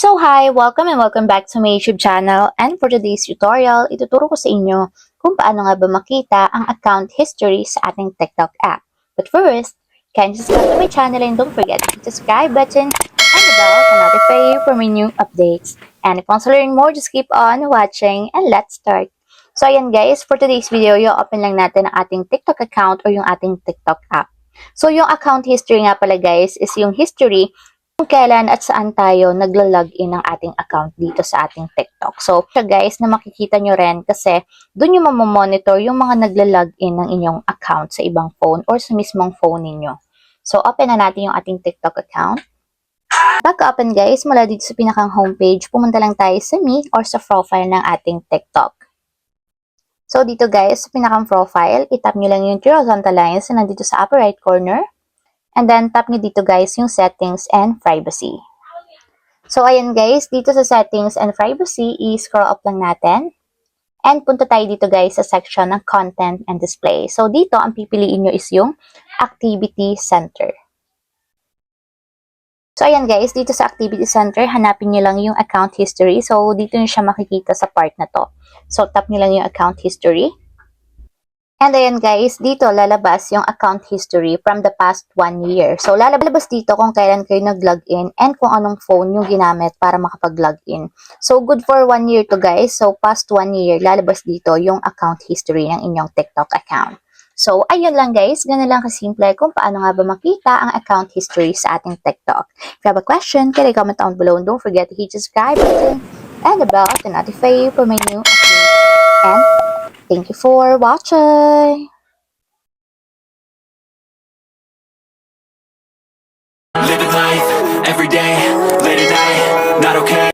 So hi, welcome and welcome back to my YouTube channel, and for today's tutorial, ituturo ko sa inyo kung paano nga ba makita ang account history sa ating TikTok app. But first, can you subscribe to my channel and don't forget to hit the subscribe button and the bell to notify you for my new updates. And if you want to learn more, just keep on watching and let's start. So ayan guys, for today's video, i-open lang natin ang ating TikTok account o yung ating TikTok app. So yung account history nga pala guys is yung history kung kailan at saan tayo nagla-login ng ating account dito sa ating TikTok. So, guys, na makikita nyo rin kasi doon yung mamamonitor yung mga nagla-login ng inyong account sa ibang phone or sa mismong phone ninyo. So, open na natin yung ating TikTok account. Bago open guys, mula dito sa pinakang homepage, pumunta lang tayo sa me or sa profile ng ating TikTok. So, dito guys, sa pinakang profile, itap nyo lang yung three horizontal lines na nandito sa upper right corner. And then, tap nyo dito guys yung settings and privacy. So, ayan guys, dito sa settings and privacy, i-scroll up lang natin. And punta tayo dito guys sa section ng content and display. So, dito, ang pipiliin nyo is yung activity center. So, ayan guys, dito sa activity center, hanapin nyo lang yung account history. So, dito nyo siya makikita sa part na to. So, tap nyo lang yung account history. And ayan guys, dito lalabas yung account history from the past 1 year. So lalabas dito kung kailan kayo nag-login and kung anong phone yung ginamit para makapag-login. So good for 1 year to guys. So past 1 year, lalabas dito yung account history ng inyong TikTok account. So ayun lang guys, ganun lang kasimple kung paano nga ba makita ang account history sa ating TikTok. If you have a question, can you comment down below and don't forget to hit the subscribe button and the bell to notify you for my new updates. And thank you for watching! Living life, every day, late at night, not okay.